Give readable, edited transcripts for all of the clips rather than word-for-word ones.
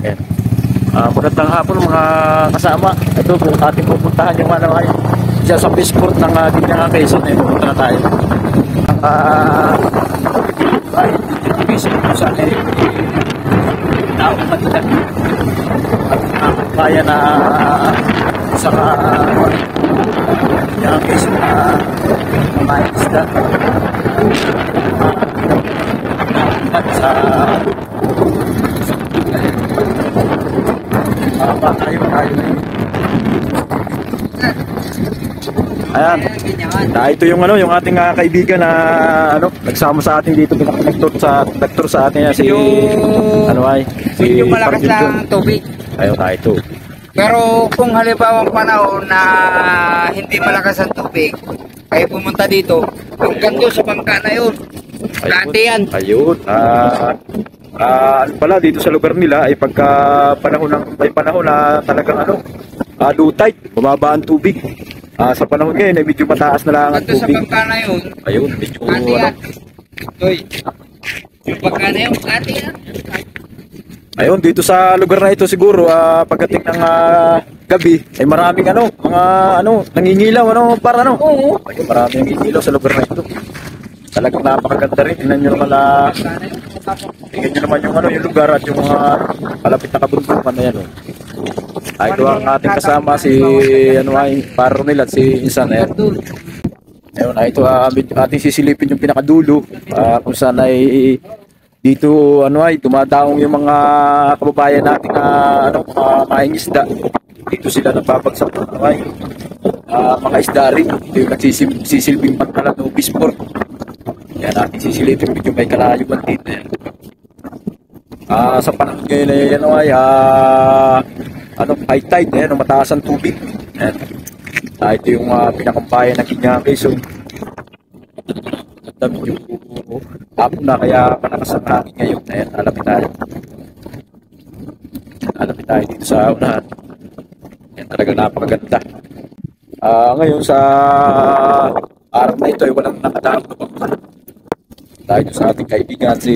Ayan. Magandang hapon mga kasama. Ito po ating pupuntahan yung ano ay dyan sa Peaceport ng Ginyang Quezon. Pupunta na tayo. Ay Peaceport sa tao kanila. At kaya na sa Ginyang Quezon na mga isda. Sa tayo. Ayan. Ito yung ano, yung ating kaibigan na ano, nagsama sa atin dito, pinaka-lector sa atin si ano ay si yung malakas lang tubig. Ayun ito. Pero kung halimbawa panahon na hindi malakas ang tubig, kayo pumunta dito, yung ganito sa bangka na yun. Dati yan. Ayun. Ano pala dito sa lugar nila ay pagka may panahon na talagang ano, low tide, bumaba ang tubig. Sa panahon ngayon ay medyo mataas na lang ang Ganito sa tubig. bangka na yun. Ayun, medyo Dati ano. yan. Toy. Yung bangka na yun, dati yan. Ayun, dito sa lugar na ito siguro pagdating ng gabi ay maraming ano, mga ano, nangingilaw ano, para ano. Oo. Ayun, maraming nangingilaw sa lugar na ito. Talagang napakaganda rin. Tingnan nyo naman tingnan nyo naman yung ano, yung lugar at yung mga palapit na kabundukan na yan. Ito ang ating kasama si ano ay Paronil at si Insan. Ayun, ito ating sisilipin yung pinakadulo kung saan ay dito ano ay dumadaong yung mga kababayan nating ano, maing isda. Dito sila nagbabagsak ng ano ay mga isda rin. Ito yung nagsisilbing pantala ng Peaceport. Yan ating sisilipin medyo may kalayuan din. Sa panahon ngayon ay ano ay ano, high tide, ano, mataas ang tubig. Yan. Ito yung pinakampayan ng Ginyang Quezon. Medyo hapon na kaya malakas ang hangin ngayon. Ayan, alapit tayo dito sa unahan. Yan, talagang napakaganda. Ngayon sa araw na ito ay walang nakadaan na bangka. Dahil sa ating kaibigan si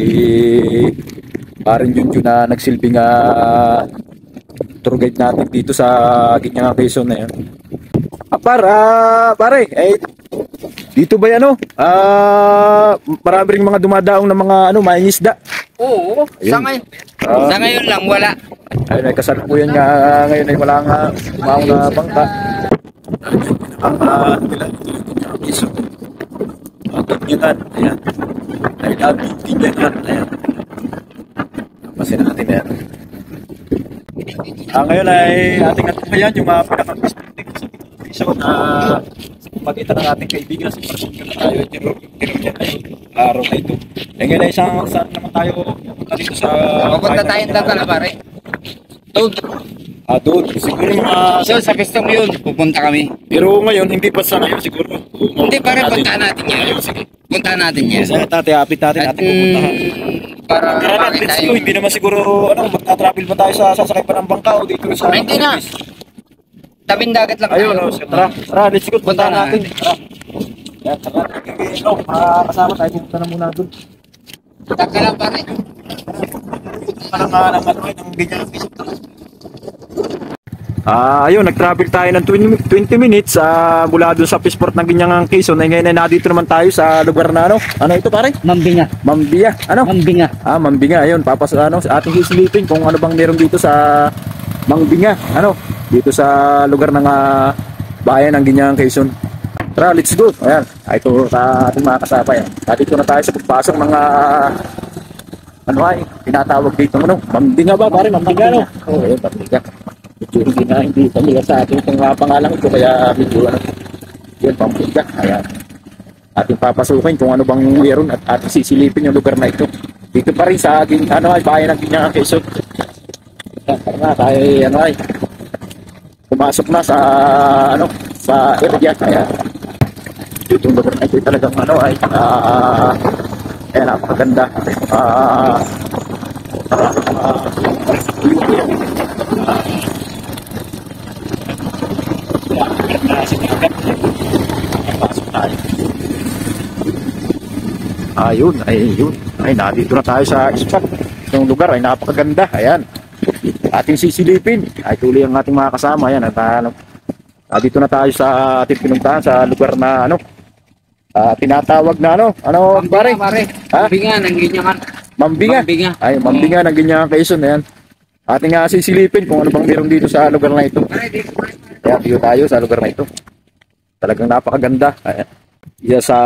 Parin Junjun na nagsilbing tour guide natin dito sa Ginyang Quezon na yan. Pare, dito ba yan, ano? Marami ring mga dumadaong na mga ano, maing isda. Oo, sa ngayon lang wala. Ayun, ay kasalukuyan nga ngayon ay wala nga umaong na bangka. Nila ito yung Ginyang Quezon. Ganyan, ayan. Ay ganyan, ayan. Pasin natin yan. Ngayon ay ating atubayan yung mga pinaka-perspective sa Quezon na magkita ng ating kaibigan si Parson na tayo tiro niya araw na ito. Ngayon ay saan naman tayo pupunta dito sa Pupunta tayong Dagal, pare. doon. Siguro So sa gusto mo yun, pupunta kami. pero ngayon hindi pa sa ngayon siguro. Hindi, pare, puntahan natin yan. Puntahan natin yan. Sa apit natin pupuntahan. Para Let's tayo. go. Hindi naman siguro ano, magta-travel pa tayo sa sasakay pa ng bangka o dito sa Hindi na. Tabing dagat lang Ayun, tayo. tara, let's go. Punta Punta natin. Tara. Yan, tara. Kasama tayo, pupunta na muna doon. Taka lang, pare. Ng Ginyang Quezon. Ayun, nag-travel tayo ng 20 minutes mula doon sa Peaceport ng Ginyang Quezon. Ngayon ay nandito naman tayo sa lugar na ano. Ano ito, pare? Mambinga. Mambia. Ano? Mambinga. Mambinga. Ayun, ating sisilipin kung ano bang meron dito sa Mambinga. Ano? Dito sa lugar ng bayan ng Ginyang Quezon. Tara, let's go. Ayan. Ito sa ating mga kasama yan. Dito na tayo sa pagpasok ng ano ay tinatawag dito ano? Mambinga ba, pare? Mambinga, no? Oo, ayun, Mambinga. Medyo hindi familiar sa atin itong pangalan ito kaya medyo ano, yun, Mambinga. Ayan. Ating papasukin kung ano bang meron at ating sisilipin yung lugar na ito. Dito pa rin sa ano ay bayan ng Ginyang Quezon. Tara tayo ano ay pumasok na sa ano sa area kaya dito yung lugar na ito talagang ano ay napakaganda. Ayun, nandito na tayo sa spot. Yung lugar ay napakaganda. Ayan. ating sisilipin. Ay tuloy ang ating mga kasama. Yan, at dito na tayo sa ating pinuntahan sa lugar na tinatawag na pare? Ha? Mambinga ng ganyan. Mambinga. Mambinga. Ay, Mambinga ng ganyan Quezon. Ayan. Ating sisilipin kung ano bang meron dito sa lugar na ito. Kaya dito tayo sa lugar na ito. Talagang napakaganda. Ayan. Isa sa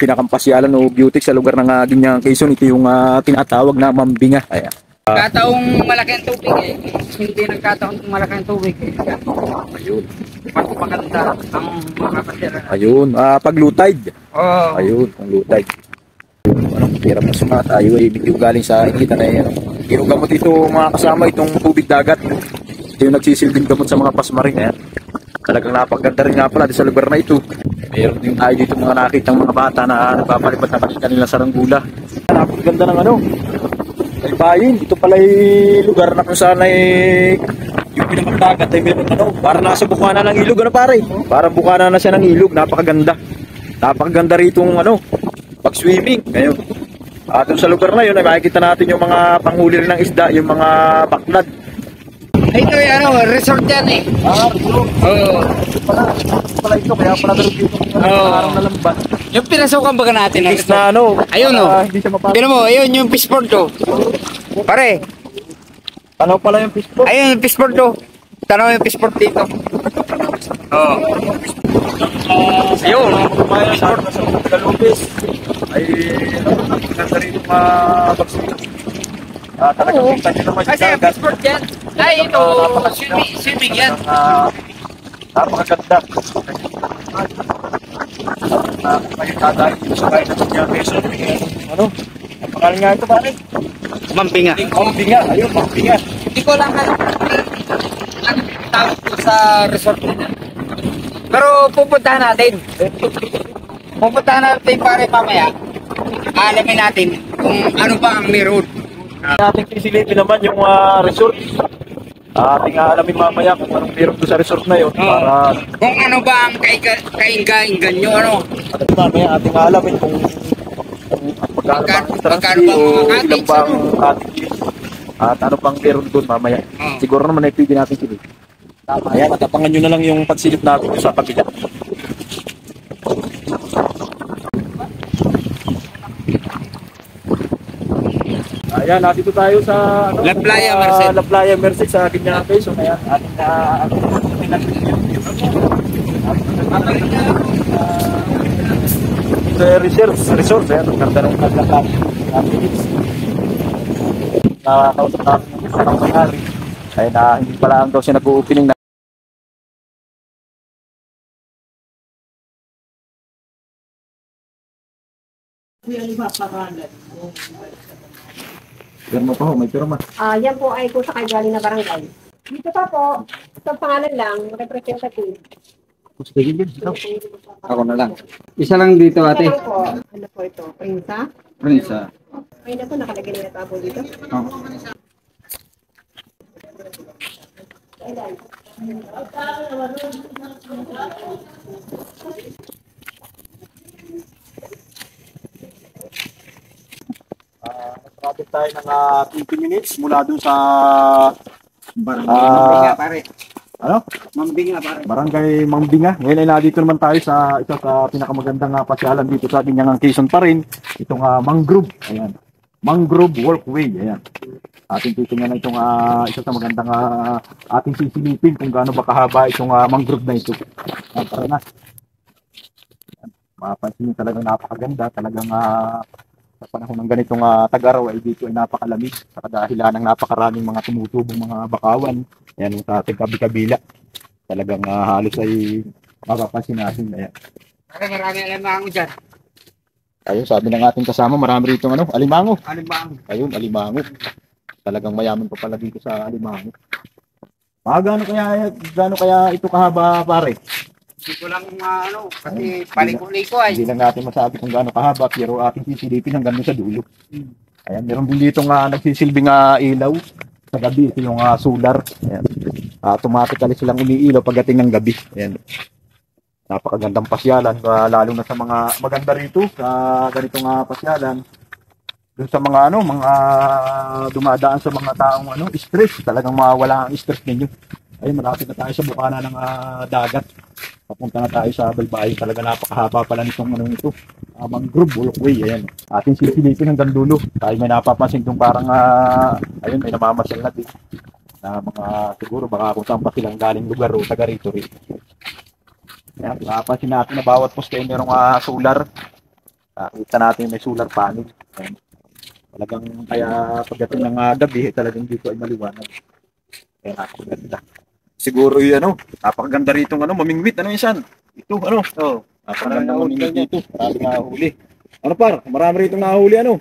pinakampasyalan o beauty sa lugar ng Ginyang Quezon, ito yung tinatawag na Mambinga. Ayan. Kataong malaki ang tubig eh. Hindi nagkataong malaki ang tubig eh. Ayun. Mas maganda ang makapatira. Ayun. Pag low tide. Oo. Ayun, kung low tide. Pira pa suma tayo ay medyo galing sa ikita na yan. Yung gamot ito mga kasama itong tubig dagat. Ito yung nagsisilbing gamot sa mga pasmarin. Ayan. Talagang napaganda rin nga pala sa lugar na ito. Meron din tayo dito mga nakitang mga bata na nagpapalipat na kanila saranggola. Napaganda ng ay bayin. Ito pala ay lugar na kung saan ay yung pinakadagat ay meron para nasa bukana ng ilog pare. Parang bukana na siya ng ilog. Napakaganda. Napakaganda rito pag swimming ngayon. At sa lugar na yun ay makikita natin yung mga panghuli rin ng isda, yung mga baklad. Ito yung resort yan eh. Oo. Pala ito, kaya pala meron dito araw na lambat. Yung pinasukan baga natin ang Is na ayun hindi siya mapapag. Pero mo, ayun yung fishport to. Pare, Tanaw pala yung fishport. ayun yung fishport to. Tanaw yung fishport dito. Oo. Ayun. Kumaya sa Galupis. Ay, nasa rin yung bagsito. Talagang kita nyo naman Kasi yung yung dagat. fishport yan. Ay, ito, swimming yan. Napakaganda. Ngayon tatayo dito sa bahay ng Ginyang Quezon. Ang pangalan nga ito pare? Mampinga. Mambinga. Ayun, Mambinga. Hindi ko lang ang tawag ko sa resort nila. Pero pupuntahan natin. Pupuntahan natin pare mamaya. Alamin natin kung ano ba ang meron. Ating sisilipin naman yung resort. Ating alamin mamaya kung anong meron doon sa resort na yun. Para Kung ano ba ang kainga-ingan nyo, mamaya ating alamin kung magkano ba ang magkano ba o mga ilan ba ang cottage at ano pang meron doon mamaya. Siguro naman ay pwede natin silip. Ayan, matapangan nyo na lang yung pagsilip natin sa kabila. Ayan, nandito tayo sa La Playa, Merced. La Playa Merced sa Ginyang Quezon. Ayan, ating resort. Ayan, ang ganda ng naglakas. Nakausap natin yung isang nangyari. Ay hindi pala ang daw siya nag-opening na. Pirma pa ho, may pirma. Yan po ay kung sakay galing na barangay. Dito pa po, sa pangalan lang, representative. Ako na lang. Isa lang dito ate. Ito lang po, ano po ito, Prinsa? Prinsa. Ay na po, nakalagay na tabo dito. Ayan. Traffic tayo ng 20 minutes mula dun sa Mambinga pare. ano? Mambinga pare. Barangay Mambinga. Ngayon ay nandito naman tayo sa isa sa pinakamagandang pasyalan dito sa Ginyang Quezon pa rin. Itong mangrove. Ayan. Mangrove Walkway. Ayan. Ating titingnan na itong isa sa magandang ating sisilipin kung gaano ba kahaba itong mangrove na ito. Tara na. Mapapansin nyo talagang napakaganda. Talagang sa panahon ng ganitong tag-araw ay dito ay napakalamig sa kadahilan ng napakaraming mga tumutubong mga bakawan. Ayan yung sa ating kabi-kabila. Talagang halos ay mapapansin natin. Ayan. Marami alimango dyan. Ayun, sabi ng ating kasama, marami rito alimango. Alimango. Ayun, alimango. Talagang mayaman pa pala dito sa alimango. Gaano kaya ito kahaba pare? Hindi ko lang kasi paliko-liko ay. Hindi lang natin masabi kung gaano kahaba, pero ating sisilipin hanggang sa dulo. Ayan, meron din dito nagsisilbing ilaw sa gabi. Ito yung solar. Ayan. Automatically silang umiilaw pagdating ng gabi. Ayan. Napakagandang pasyalan, lalo na sa mga maganda rito sa ganitong pasyalan. Dun sa mga ano, mga dumadaan sa mga taong ano, stress, talagang mawawala ang stress ninyo. Ayun, malapit na tayo sa bukana ng dagat. Papunta na tayo sa Balbayo. Talaga napakahaba pala nitong ano ito. Mangrove walkway, ayan. Ating silipin hanggang dulo. Tayo may napapansin itong parang, ayun, may namamasyal natin. Na mga siguro baka kung saan pa silang galing lugar o taga rito rin. Ayan, napapansin natin na bawat poste ay merong solar. Kita natin may solar panel. Ayan. Talagang kaya pagdating ng gabi, talagang dito ay maliwanag. Kaya napakaganda. Siguro yung ano, napakaganda rito ng ano, mamingwit. Ano yan? Ito, ano? Oh, napakaganda mamingwit dito. Marami nahuli. Ano par? Marami rito nahuli, ano?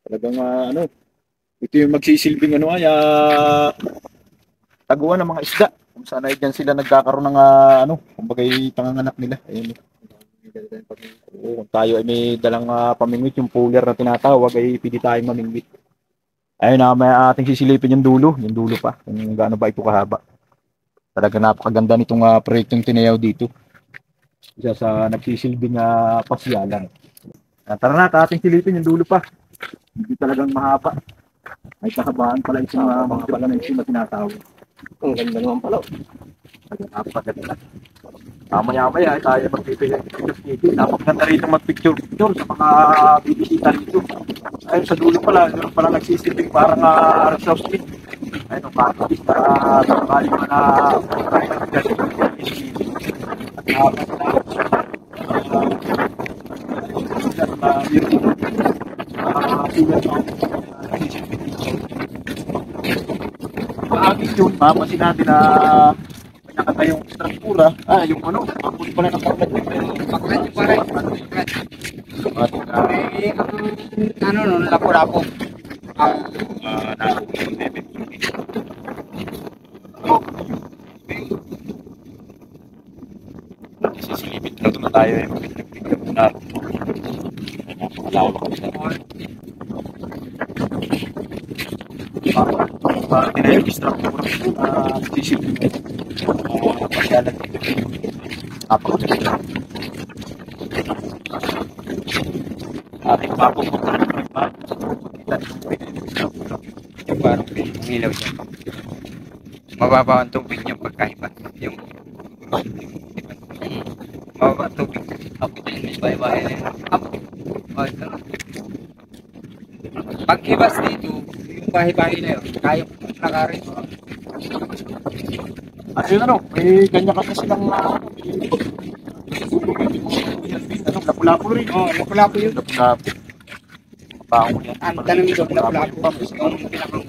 Talagang ano, ito yung magsisilbing ano ay taguan ng mga isda. Kung saan ay dyan sila nagkakaroon ng ano, kumbaga panganganak nila. Ayun. Kung tayo ay may dalang pamingwit, yung puller na tinatawag ay pwede tayong mamingwit. Ayun na, may ating sisilipin yung dulo pa, kung gaano ba ito kahaba. Talaga napakaganda nitong proyektong tinayaw dito. Isa sa nagsisilbing pasyalan. Tara na, ating silipin yung dulo pa. Hindi talagang mahaba. May kahabaan pala itong mga pala na ito na tinatawag. Ang ganda naman pala. Talaga napakaganda. Maya-maya tayo magpipicture. Napakaganda rito magpicture sa mga bibisita rito. Ayun sa dulo pala, meron pala nagsisilbing parang rest house din. Ayun, kakatis na tayo na tayo na nagdali. Mapasin natin na may nakatayong struktura. Yung ano, kapuli pala ng paklat. Bakit pa rin? Ano nun, lapo-lapo. Sisilipin na ito na tayo eh. Pagpipigyan mo na. Napakalawak kami na. Parang tinayang struktura. Sisilipin na ito. Pasyalan dito. Napakaganda. Ating mapupunta na ng map. Kita Yung parang ilaw dyan. Mababa ang tubig niyang pagkaiba. Yung mababa ang tubig. Apo dyan, may bahay-bahay na yun. Apo. Oh, ito na. Paghibas dito, yung bahay-bahay na yun, kaya nakarin. at yun ano, may ganyan kasi silang lapu-lapu rin. Oh, lapu-lapu yun. Lapu-lapu. Paong yan. Ang tanong ito, lapu-lapu. Yung pinakang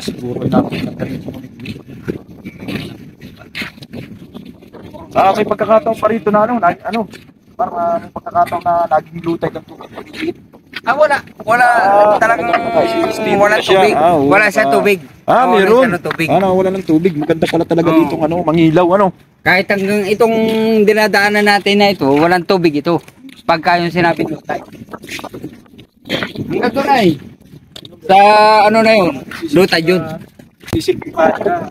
siguro natin nagkaroon sa community. May pagkakataon pa rito na parang may pagkakataon na naging lutay ng tubig. wala talagang wala tubig. Wala siya tubig. Meron. Wala tubig. Wala ng tubig. Maganda pala talaga dito mangilaw Kahit hanggang itong dinadaanan natin na ito, walang tubig ito. Pagka yung sinabi lutay. Hanggang doon ay. Sa ano na yun? Lutay yun. Isipin pa siya.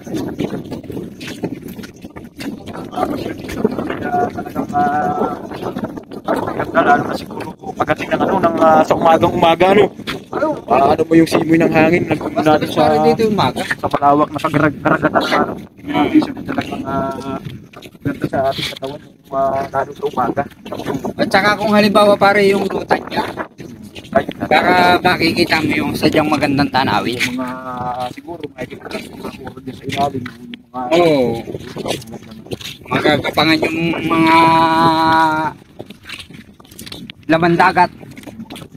Talagang lalo na siguro pagdating ng sa umaga ano mo yung simoy ng hangin nagpunta natin sa dito yung maga. sa malawak na karagatan isip talagang ganda sa ating katawan lalo sa umaga. At saka kung halimbawa pare yung lutay niya, baka makikita mo yung sadyang magandang tanawin. Yung mga siguro makikita mga puro dyan sa ilalim yung mga magagapangan yung mga laman dagat.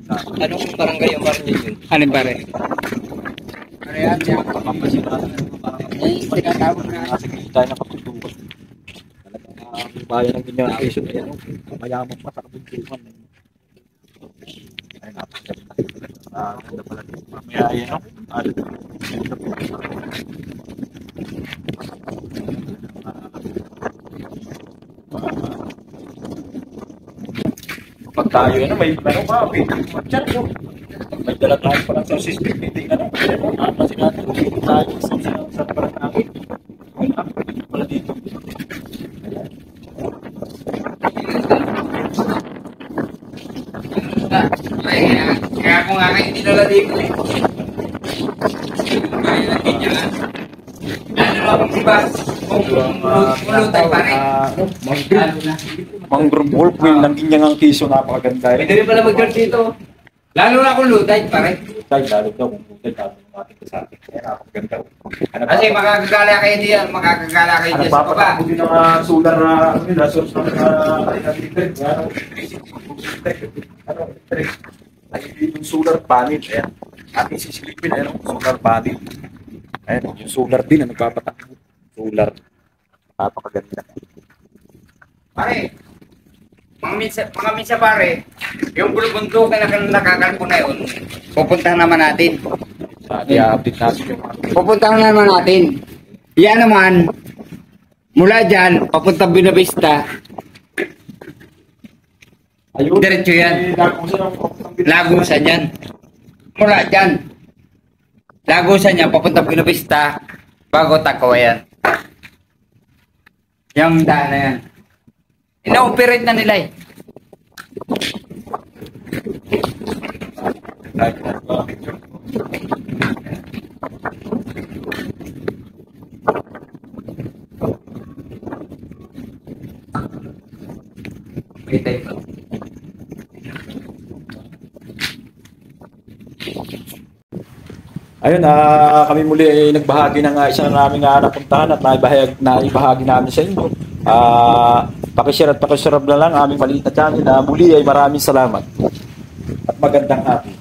Anong barangay yung barangay yun? Alin pare? Pare yan, yan. Papasinatan Tinatawag na. kasi hindi tayo nakapagtutukan. Talagang bayan ng ganyan Quezon ay mayaman pa sa kabuntukan. Ay napakaganda. Ganda pala dito. Mamaya yan pag tayo may chat dala tayo pa lang sa system meeting. Ano? Kasi natin, dito tayo sa parang namin. Wala, wala dito. Kaya kung nga kayo dinala dito eh. Kaya natin yan. Ano lang diba? Mulutay pa rin. Mangrove wolf will ng ginyang ang kiso, napakaganda. Pwede rin pala mag-guard dito. Lalo na kung lutay pa rin. Tayo, lalo daw kung buti natin yung ating kasama. Kaya napakaganda. Kasi makakagala kayo diyan. Makakagala kayo Ano diyan sa baba. papatakbo din ng solar na source ng electric. Electric. Ay, yung solar panel. Ayan. Ating sisilipin. Ayan, solar panel. Ayan, yung solar din ang nagpapatakbo. Solar. Napakaganda. Pare, mga minsan pare, yung bulubundukan na nakakalpo na yun, pupuntahan naman natin. I-update natin yung Pupuntahan naman natin. Yan naman, mula dyan, papunta Buenavista, ayun. diretso yan. Lagusan yan. Mula dyan. Lagusan yan, papunta Buenavista, bago Takawayan. Yung daan na yan. Ina-operate na nila eh. Wait tayo. Ayun, kami muli ay nagbahagi ng isa na naming napuntahan at naibahagi namin sa inyo. Pakishare at pakisarap na lang aming maliit na channel. Muli ay maraming salamat at magandang hapon.